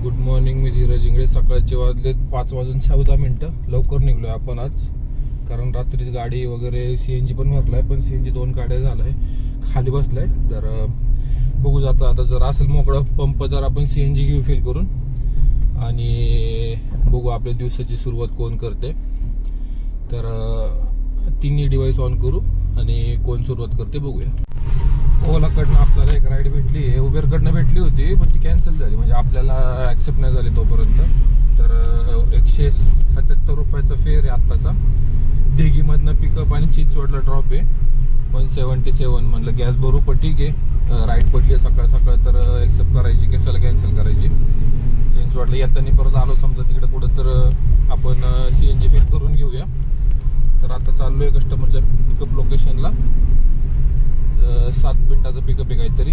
Good morning. मी धीरज इंगळे. सकाळचे वाजलेत 5:14 लवकर निघलोय आपण आज, कारण रात्रीच गाडी वगैरे CNG पण भरलाय, पण CNG 2 गाड्या झालाय, खाली बसलाय. तर बघू जाता आता जर असेल मोकळं पंप तर आपण CNG घेऊ फिल करून, आणि बघू आपल्या दिवसाची सुरुवात कोण करते. तर तिन्ही डिव्हाइस ऑन करू आणि कोण सुरुवात करते बघूया. ओलाकडनं आपल्याला एक राईड भेटली आहे, उबेरकडनं भेटली होती पण ती कॅन्सल झाली, म्हणजे आपल्याला ॲक्सेप्ट नाही झाली तोपर्यंत. तर 177 रुपयाचा फेअर आहे आत्ताचा. देगीमधनं पिकअप आणि चिंचवडला ड्रॉप आहे. 177 म्हणलं गॅस भरू, पण ठीक आहे, राईड पडली आहे सकाळ सकाळ, तर ॲक्सेप्ट करायची, कशाला कॅन्सल करायची. चिंचवडला येताना परत आलो समजा तिकडे कुठं, तर आपण CNG फिल करून घेऊया. तर आता चाललो आहे कस्टमरच्या पिकअप लोकेशनला. 7 मिनिटाचा पिकअप आहे काहीतरी,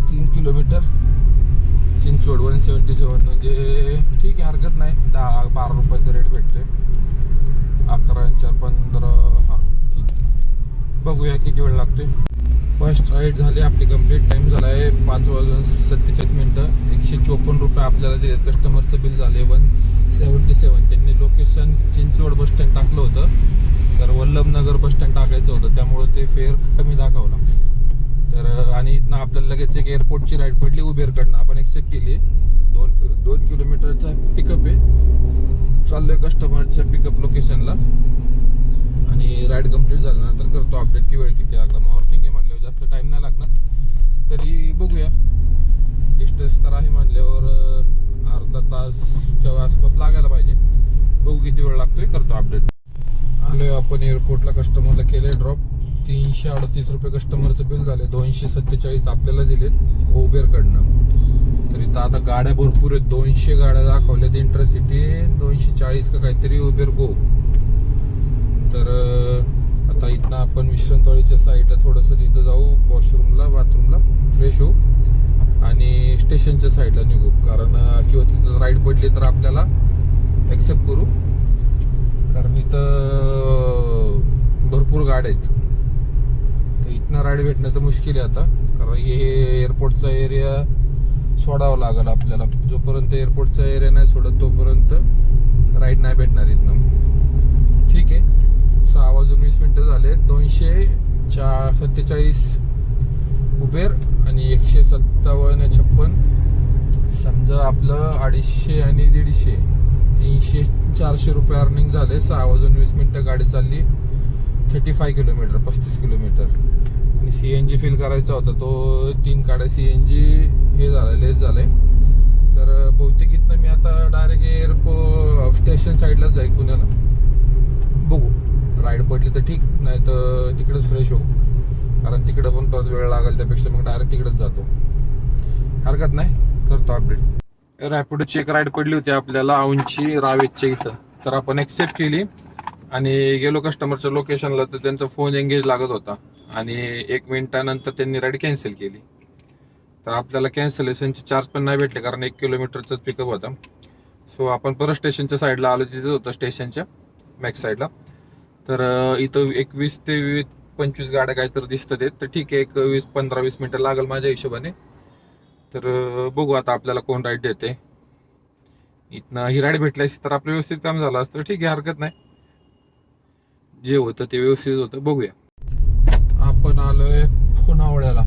3 किलोमीटर चिंचवड. 177 म्हणजे ठीक आहे, हरकत नाही. 10-12 रुपयाचा रेट भेटतोय. 11 4 15, हां ठीक आहे. बघूया किती वेळ लागतोय. फर्स्ट राईड झाली आपली कंप्लीट. टाइम झाला आहे 5:47. 154 रुपये आपल्याला दिले. कस्टमरचं बिल झाले 177. त्यांनी लोकेशन चिंचवड बस स्टँड टाकलं होतं, तर वल्लभनगर बस स्टँड टाकायचं होतं, त्यामुळे ते फेअर कमी दाखवला. तर आणि इथनं आपल्याला लगेच एक एअरपोर्टची राईड पडली उबेरकडनं, आपण ॲक्सेप्ट केली. 2 किलोमीटरचा पिकअप आहे. चाललोय कस्टमरच्या पिकअप लोकेशनला, आणि राईड कंप्लीट झाल्यानंतर करतो अपडेट की वेळ किती लागला. मॉर्निंग आहे म्हणल्यावर जास्त टाइम नाही लागणार, तरी बघूया. डिस्टन्स तर आहे म्हणल्यावर अर्धा तासच्या आसपास लागायला पाहिजे. बघू किती वेळ लागतोय, करतो अपडेट. आलोय आपण एअरपोर्टला. कस्टमरला केले ड्रॉप. 338 रुपये कस्टमरचं बिल झाले. 247 आपल्याला दिलेत उबेरकडनं. तर इथं आता गाड्या भरपूर आहेत. 200 गाड्या दाखवल्यात इंटरसिटी, 240 का काहीतरी उबेर गो. तर आता इथनं आपण विश्रांतवाडीच्या साईडला थोडंसं तिथं जाऊ, वॉशरूमला, बाथरूमला, फ्रेश होऊ आणि स्टेशनच्या साईडला निघू, कारण किंवा तिथं राईड पडली तर आपल्याला ॲक्सेप्ट करू, कारण इथं भरपूर गाड्या आहेत. तर इथनं राईड भेटणं तर मुश्किल आहे आता, कारण हे एअरपोर्टचा एरिया सोडावा लागेल आपल्याला. जोपर्यंत एअरपोर्टचा एरिया नाही सोडत तोपर्यंत राईड नाही भेटणार इथनं. ठीक आहे. 6:20 झाले. 247 उबेर आणि 157-56. समजा आपलं 250 आणि 150, 300-400 रुपये अर्निंग झाले. 6:20 गाडी चालली. 35 किलोमीटर, 35 किलोमीटर. आणि CNG फिल करायचा होता, तो 3 गाड्या CNG हे झालं, लेस झालंय. तर बहुतेक इथनं मी आता डायरेक्ट एअरपोर्ट स्टेशन साईडलाच जाईल पुण्याला. बघू, राईड पडली तर ठीक, नाही तर तिकडेच फ्रेश होऊ, कारण तिकडं पण परत वेळ लागेल. त्यापेक्षा मग डायरेक्ट तिकडेच जातो, हरकत नाही, करतो अपडेट. रॅपिडोची एक राईड पडली होती आपल्याला औंधची रावेतच्या इथं, तर आपण ॲक्सेप्ट केली आणि गेलो कस्टमरच्या लोकेशनला. तर त्यांचा फोन एंगेज लागत होता आणि 1 मिनिटानंतर त्यांनी राईड कॅन्सल केली. तर आपल्याला कॅन्सलेशनचे चार्ज पण नाही भेटले, कारण 1 किलोमीटरचाच पिकअप होता. सो आपण परत स्टेशनच्या साईडला आलो, तिथं होतं स्टेशनच्या बॅक साईडला. तर इथं 21 ते 25 गाड्या काहीतरी दिसतात आहेत. तर ठीक आहे, 15-20 मिनिटं लागेल माझ्या हिशोबाने. तर बघू आता आपल्याला कोण राईड देते. इथनं ही राईड भेटली तर आपलं व्यवस्थित काम झालं असतं. ठीक आहे, हरकत नाही, जे होतं ते व्यवस्थित होतं. बघूया. आपण आलोय पुनावळ्याला.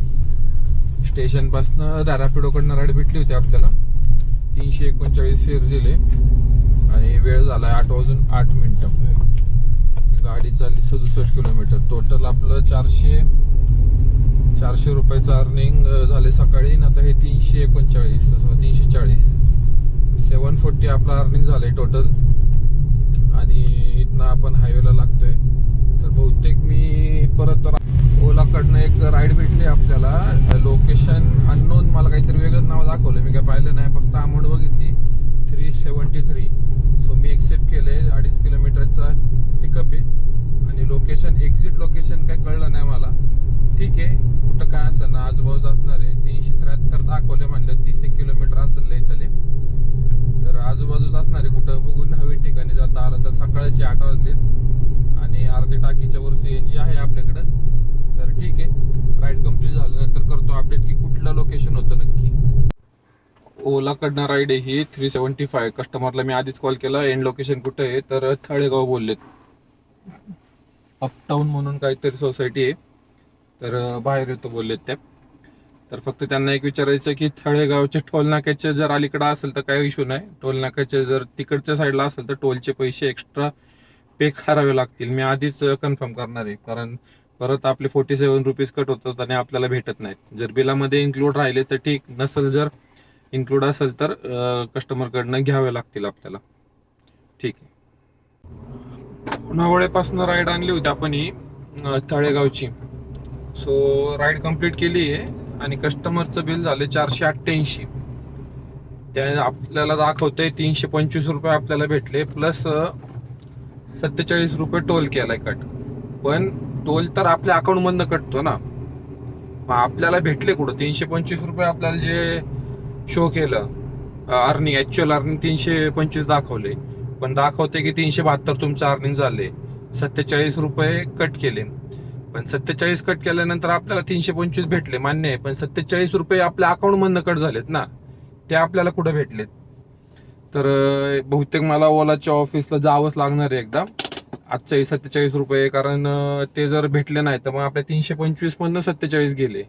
स्टेशनपासनं रॅपिडोकडनं राईड भेटली होती आपल्याला. 339 फेअर दिले आणि वेळ झाला 8:08. गाडी चालली 67 किलोमीटर. टोटल आपलं 400 रुपयाचं अर्निंग झाले सकाळी. आता हे 339, 340, 740 आपलं अर्निंग झालंय टोटल. आणि इथनं आपण हायवेला लागतोय. तर बहुतेक मी परत ओलाकडनं एक राईड भेटली आपल्याला. लोकेशन अननोन, मला काहीतरी वेगळंच नाव दाखवलं, मी काय पाहिलं नाही, फक्त अमाऊंट बघितली 373. सो मी ॲक्सेप्ट केले. 2.5 किलोमीटरचा पिकअप आहे आणि लोकेशन, एक्झिट लोकेशन काय कळलं नाही मला. ठीक आहे, कुठं काय असेल ना, आजूबाजूच असणार आहे. 373 दाखवले, म्हणलं 30 किलोमीटर असेल इथले, तर आजूबाजूच असणार आहे कुठं. बघून नवीन ठिकाणी जाता आलं तर. सकाळचे 8 वाजलेत आणि अर्ध्या टाकीच्या वर CNG आहे आपल्याकडं. तर ठीक आहे, राईड कंप्लीट झाल्यानंतर करतो अपडेट की कुठलं लोकेशन होतं नक्की. ओलाकडनं राईड आहे ही 375. कस्टमरला मी आधीच कॉल केला, एंड लोकेशन कुठे आहे, तर थळेगाव बोललेत. अपटाऊन म्हणून काहीतरी सोसायटी आहे, तर बाहेर येतो बोललेत त्या. तर फक्त त्यांना एक विचारायचं की थळेगावचे टोल नाक्याचे जर अलीकडे असेल तर काही इश्यू नाही, टोल नाक्याचे जर तिकडच्या साईडला असेल तर टोलचे पैसे एक्स्ट्रा पे करावे लागतील. मी आधीच कन्फर्म करणार आहे, कारण परत आपले 47 रुपीज कट होतात आणि आपल्याला भेटत नाहीत. जर बिलामध्ये इन्क्लूड राहिले तर ठीक, नसेल जर इन्क्लूड असेल तर कस्टमरकडनं घ्यावे लागतील आपल्याला. ठीक आहे. पुनावळेपासून राईड आणली होती आपण ही तळेगावची. सो राईड कंप्लीट केली आहे आणि कस्टमरचं बिल झाले 488. त्या आपल्याला दाखवतंय 325 रुपये आपल्याला भेटले, प्लस 47 रुपये टोल केलाय कट. पण टोल तर आपल्या अकाउंट मधनं कटतो ना, मग आपल्याला भेटले कुठं 325 रुपये. आपल्याला जे शो केलं अर्निंग, ऍक्च्युअल अर्निंग 325 दाखवले, पण दाखवते की 372 तुमचं अर्निंग झाले. 47 रुपये कट केले, पण 47 कट केल्यानंतर आपल्याला 325 भेटले, मान्य आहे. पण 47 रुपये आपल्या अकाउंट मधनं कट झालेत ना, ते आपल्याला कुठे भेटलेत. तर बहुतेक मला ओलाच्या ऑफिसला जावंच लागणार आहे एकदा आजच्याही 47 रुपये, कारण ते जर भेटले नाही तर मग आपल्या 325 मधनं 47 गेले,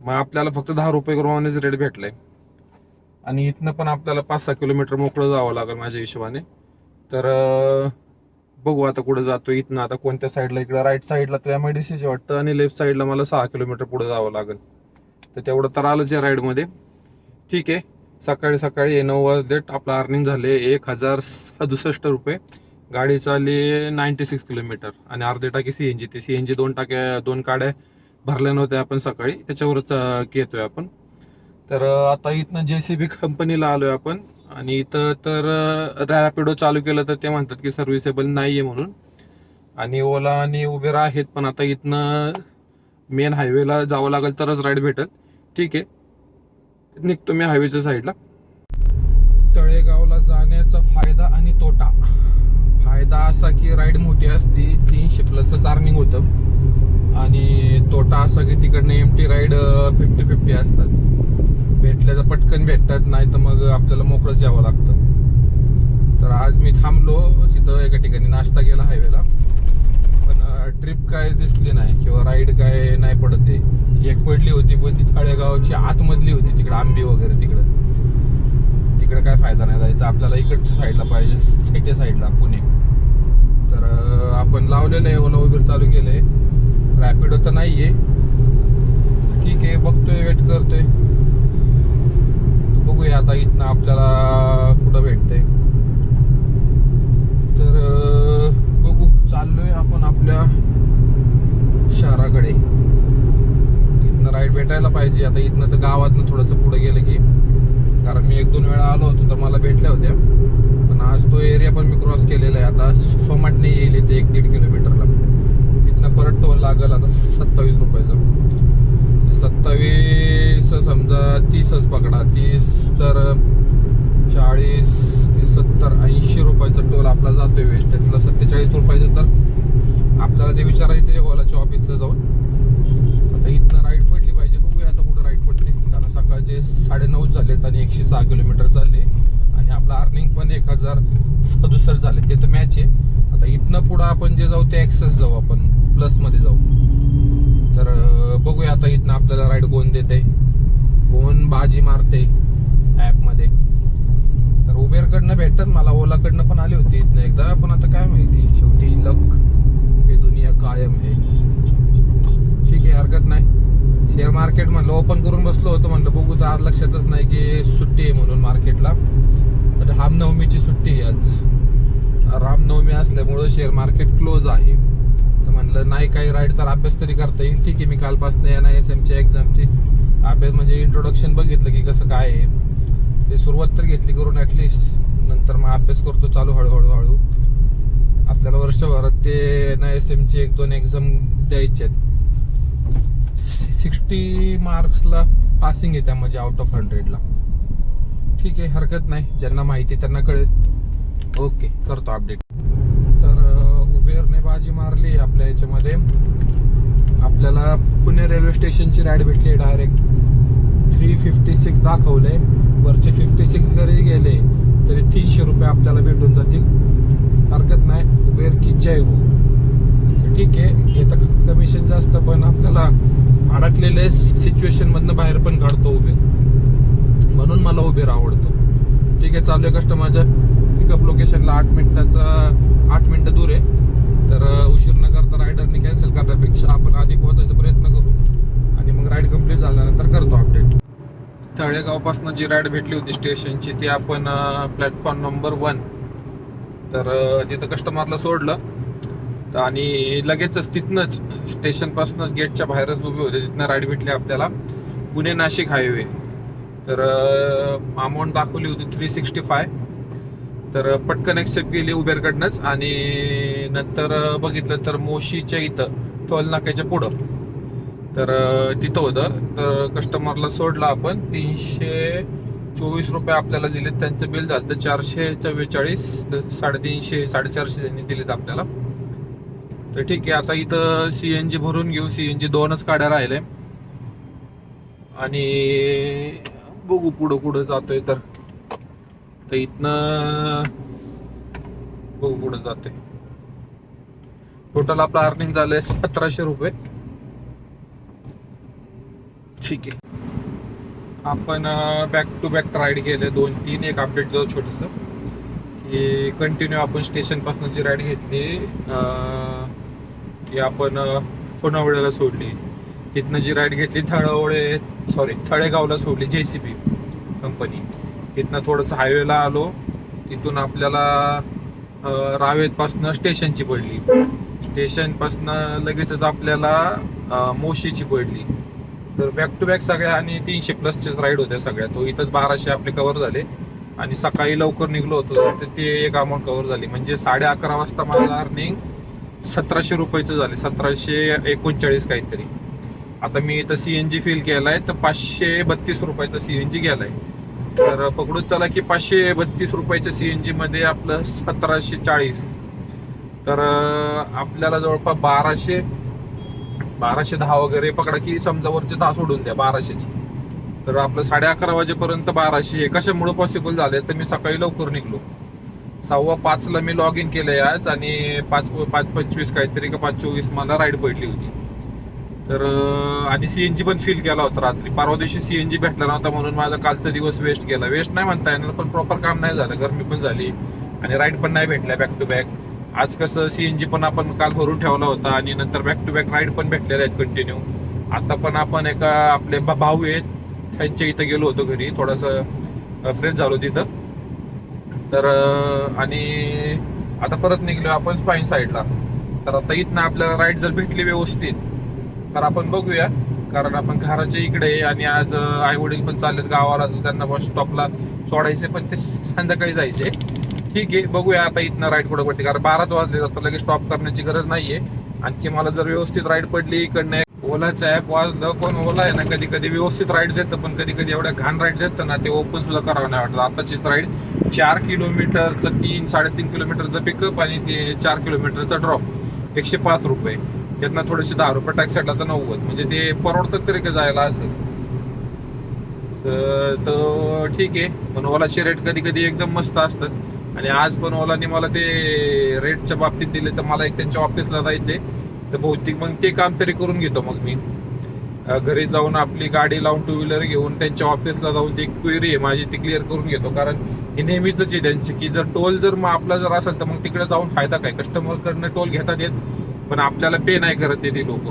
मग आपल्याला फक्त 10 रुपये प्रमाणेच रेट भेटलाय. आणि इथनं पण आपल्याला 5-6 किलोमीटर मोकळं जावं लागेल माझ्या हिशोबाने. तर बघू आता कुठे जातो इथनं, आता कोणत्या साईडला, इकडे राईट साईडला तर MIDC वाटतं आणि लेफ्ट साईडला मला 6 किलोमीटर पुढे जावं लागेल. तर तेवढं तर आलंच या राईडमध्ये. ठीक आहे. सकाळी सकाळी 9 वाजलेत, आपलं अर्निंग झाले 1067 रुपये. गाडी चालली 96 किलोमीटर आणि अर्धी टाकी CNG. ती CNG 2 काड्या भरल्या नव्हत्या आपण सकाळी, त्याच्यावरच येतोय आपण. तर आता इथनं JCB कंपनीला आलोय आपण. आणि इथं तर रॅपिडो चालू केलं तर ते म्हणतात की सर्व्हिसेबल नाहीये म्हणून, आणि ओला आणि उबेर आहेत. पण आता इथनं मेन हायवेला जावं लागेल तरच राईड भेटेल. ठीक आहे, निघतो मी हायवेच्या साईडला. तळेगावला जाण्याचा फायदा आणि तोटा. फायदा असा की राईड मोठी असती, 300+ अर्निंग होतं. आणि तोटा असा की तिकडनं एमटी राईड 50-50 असतात. भेटल्या तर पटकन भेटतात, नाही तर मग आपल्याला मोकळंच यावं लागतं. तर आज मी थांबलो तिथं एका ठिकाणी, नाश्ता केला हायवेला, पण ट्रिप काय दिसली नाही किंवा राईड काय नाही पडत आहे. एक पडली होती पण ती तळेगावची आतमधली होती, तिकडे आंबी वगैरे तिकडे काय फायदा नाही जायचा, आपल्याला इकडच्या साईडला पाहिजे, सिटी साईडला पुणे. तर आपण लावलेलं आहे, ओला उबेर चालू केलंय. रॅपिडो तर नाहीये. ठीक आहे, बघतोय, वेट करतोय. बघूया आता इथनं आपल्याला कुठं भेटतंय. तर बघू, चाललोय आपण आपल्या शहराकडे. इथनं राईड भेटायला पाहिजे. आता इथनं तर गावातनं थोडंसं पुढे गेलं की, कारण मी 1-2 वेळा आलो होतो तर मला भेटल्या होत्या, पण आज तो एरिया पण मी क्रॉस केलेला आहे. आता सोमाटणे येईल इथे 1-1.5 किलोमीटरला. इथनं परत टोल लागेल आता 27 रुपयाचा. 27 समजा 30च पकडा, 30 तर 40, 30, 70, 80 रुपयाचा टोल आपला जातोय वेस्ट. त्यातला 47 रुपयाचं तर आपल्याला ते विचारायचं आहे ओलाच्या ऑफिसला जाऊन. आता इथनं राईड पडली पाहिजे, बघूया आता कुठं राईड पडते. कारण सकाळचे 9:30 झालेत आणि 106 किलोमीटर चालले आणि आपलं अर्निंग पण 1067 झाले, ते तर मॅच आहे. आता इथनं पुढं आपण जे जाऊ ते एक्सेस जाऊ, आपण प्लस मध्ये जाऊ. तर बघूया आता इथनं आपल्याला राईड कोण देते, कोण बाजी मारते ऍप मध्ये. तर उबेरकडनं भेटत, मला ओलाकडनं पण आली होती इथनं एकदा, पण आता काय माहिती, शेवटी लक हे दुनिया कायम आहे. ठीक आहे, हरकत नाही. शेअर मार्केट म्हणलं ओपन करून बसलो होतो, म्हणलं बघू, तर आज लक्षातच नाही की सुट्टी आहे म्हणून मार्केटला. रामनवमीची सुट्टी आहे आज. रामनवमी असल्यामुळं शेअर मार्केट क्लोज आहे. तर म्हणलं नाही, काही राईड तर अभ्यास तरी करता येईल. ठीक आहे, मी कालपासून NISMच्या एक्झामची अभ्यास म्हणजे इंट्रोडक्शन बघितलं की कसं काय आहे ते, सुरुवात तर घेतली करून ऍटलिस्ट, नंतर मग अभ्यास करतो चालू हळूहळू. आपल्याला वर्षभरात ते NISMची 1-2 एक्झाम द्यायचे आहेत. 60 मार्क्सला पासिंग आहे त्या, म्हणजे आउट ऑफ 100ला. ठीक आहे, हरकत नाही. ज्यांना माहिती त्यांना कळेल. ओके, करतो अपडेट. तर उबेरने बाजी मारली आपल्या याच्यामध्ये. आपल्याला पुणे रेल्वे स्टेशनची राईड भेटली डायरेक्ट. 356 दाखवलंय वरचे 56 जरी गेले तरी 300 रुपये आपल्याला भेटून जातील, हरकत नाही. उबेर की जय हो. तर ठीक आहे, येतं कमिशन जास्त पण आपल्याला अडकलेले सिच्युएशन मधनं बाहेर पण काढतो उबेर, म्हणून मला उबेर आवडतो. ठीक आहे, चालू आहे कस्टमरच्या पिकअप लोकेशनला 8 मिनिटं दूर आहे. तर उशीर न करता रायडरने कॅन्सल करण्यापेक्षा आपण आधी पोहोचायचा प्रयत्न करू आणि मग राईड कंप्लीट झाल्यानंतर करतो अपडेट. तळेगावपासून जी राईड भेटली होती स्टेशनची ती आपण प्लॅटफॉर्म नंबर 1. तर तिथं कस्टमरला सोडलं आणि लगेचच तिथनंच स्टेशनपासूनच गेटच्या बाहेरच उभे होते. तिथनं राईड भेटली आपल्याला पुणे नाशिक हायवे. तर अमाऊंट दाखवली होती 365. तर पटकन ॲक्सेप्ट केली उबेरकडनंच आणि नंतर बघितलं तर मोशीच्या इथं टोल नाक्याच्या पुढं तर तिथं होतं. तर कस्टमरला सोडलं आपण. 324 रुपये आपल्याला दिलेत. त्यांचं बिल झालं तर 444. 350 450 त्यांनी दिलेत आपल्याला. तर ठीक आहे, आता इथं CNG भरून घेऊ. CNG 2च गाड्या राहिले आणि बघू पुढं जातोय. तर इथनं बघू पुढं जातोय. टोटल आपलं अर्निंग झालंय 1700 रुपये. ठीक आहे, आपण बॅक टू बॅक राईड केले 2-3. एक अपडेट देतो छोटंसं की कंटिन्यू आपण स्टेशनपासून जी राईड घेतली ती आपण पुनवळ्याला सोडली. तिथनं जी राईड घेतली तळेगावला सोडली JCB कंपनी. तिथनं थोडंसं हायवेला आलो. तिथून आपल्याला रावेतपासनं स्टेशनची पडली. स्टेशनपासनं लगेचच आपल्याला मोशीची पडली. तर बॅक टू बॅक सगळ्या आणि 300+ राईड होत्या सगळ्या. तो इथंच 1200 आपले कव्हर झाले आणि सकाळी लवकर निघलो होतो तर ते एक अमाऊंट कव्हर झाली. म्हणजे 11:30 वाजता माझं अर्निंग 1700 रुपयाचं झाले. 1739 काहीतरी. आता मी इथं CNG फिल केलाय तर 532 रुपयाचा CNG गेलाय. तर पकडून चला की 532 रुपयाच्या CNG मध्ये आपलं 1740. तर आपल्याला जवळपास 1210 वगैरे पकडा की समजा वरचे 10 सोडून द्या 1200च. तर आपलं 11:30 वाजेपर्यंत 1200 कशामुळे पॉसिबल झाले तर मी सकाळी लवकर निघलो. 5:15ला मी लॉग इन केलंय आज आणि 5:25 काहीतरी का 5:24 मला राईड पडली होती. तर आणि CNG पण फिल केला होता रात्री. परवा दिवशी CNG भेटला नव्हता म्हणून माझा कालचा दिवस वेस्ट गेला. वेस्ट नाही म्हणता येणार पण प्रॉपर काम नाही झालं. गरमी पण झाली आणि राईड पण नाही भेटल्या बॅक टू बॅक. आज कसं CNG पण आपण काल भरून ठेवला होता आणि नंतर बॅक टू बॅक राईड पण भेटलेल्या आहेत कंटिन्यू. आता पण आपण एका आपले भाऊ आहेत त्यांच्या इथं गेलो होतो घरी, थोडंसं फ्रेश झालो तिथं. तर आणि आता परत निघलो आपण स्पाईन साईडला. तर आता इथनं आपल्याला राईड जर भेटली व्यवस्थित तर आपण बघूया, कारण आपण घराच्या इकडे आणि आज आई वडील पण चाललेत गावाला. त्यांना बस स्टॉपला सोडायचे पण ते संध्याकाळी जायचे. ठीक आहे, बघूया आता इथनं राईड कुठं पडते. कारण 12च वाजले जातं, लगेच स्टॉप करण्याची गरज नाहीये. आणखी मला जर व्यवस्थित राईड पडली इकडनं ओलाचं ॲप वाजलं पण ओला आहे ना कधी कधी व्यवस्थित राईड देतं पण कधी कधी एवढ्या घाण राईड देतं ना ते ओपन सुद्धा करावं नाही वाटतं. आताचीच राईड 4 किलोमीटरचं 3-3.5 किलोमीटरचं पिकअप आणि ते 4 किलोमीटरचा ड्रॉप 105 रुपये. त्यातनं थोडेसे 10 रुपये टॅक्स साईडला तर 90. म्हणजे ते परवडतं तरी का जायला असेल. तर ठीक आहे, पण ओलाचे रेट कधी कधी एकदम मस्त असतात आणि आज पण ओलाने मला ते रेटच्या बाबतीत दिले. तर मला एक त्यांच्या ऑफिसला जायचे तर बहुतेक मग ते काम तरी करून घेतो. मग मी घरी जाऊन आपली गाडी लावून 2 व्हीलर घेऊन त्यांच्या ऑफिसला जाऊन ती एक क्वेरी आहे माझी ती क्लिअर करून घेतो. कारण हे नेहमीच आहे त्यांचे की जर टोल जर मग आपला जर असेल तर मग तिकडे जाऊन फायदा काय. कस्टमरकडनं टोल घेतात येत पण आपल्याला पे नाही करत ते लोक.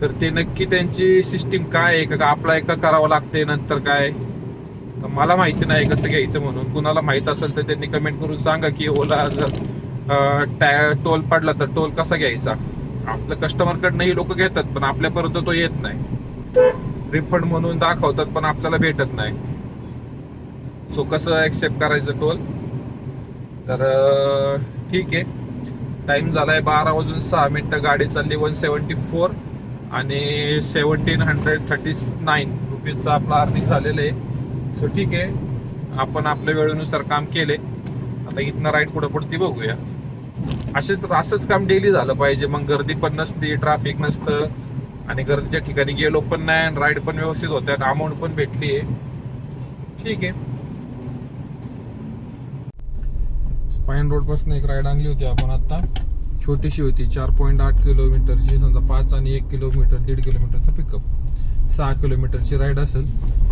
तर ते नक्की त्यांची सिस्टीम काय आहे का आपला एका करावं लागते नंतर काय मला माहिती नाही कसं घ्यायचं म्हणून. कुणाला माहित असेल तर त्यांनी कमेंट करून सांगा की ओला जर टोल पडला तर टोल कसा घ्यायचा. आपल्या कस्टमरकडनंही लोक घेतात पण आपल्यापर्यंत तो येत नाही. रिफंड म्हणून दाखवतात पण आपल्याला भेटत नाही. सो कसं ऍक्सेप्ट करायचं टोल. तर ठीक आहे, टाइम झालाय 12:06. गाडी चालली 174 आणि 1739 रुपीजचं आपलं अर्निंग झालेलं आहे. सो ठीक आहे, आपण आपल्या वेळेनुसार काम केले. आता इथनं राईड कुठं पडती बघूया. असंच काम डेली झालं पाहिजे, मग गर्दी पण नसते, ट्रॅफिक नसतं आणि गर्दीच्या ठिकाणी गेलो पण नाही, राईड पण व्यवस्थित होत्या, अमाऊंट पण भेटली आहे. ठीक आहे. स्पाईन रोड पासून एक राईड आणली होती आपण आता, छोटीशी होती 4.8 किलोमीटरची, समजा 5 आणि 1 किलोमीटर 1.5 किलोमीटरचा पिकअप, 6 किलोमीटरची राईड असेल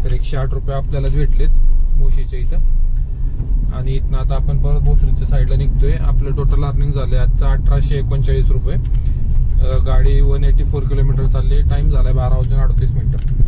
तर 108 रुपये आपल्याला भेटलेत मोशीच्या इथं. आणि इथनं आता आपण परत भोसरीच्या साईडला निघतोय. आपलं टोटल अर्निंग झाले आजचा 1839 रुपये. गाडी 184 किलोमीटर चालली. टाइम झालाय 12 वाजून 38 मिनिटं.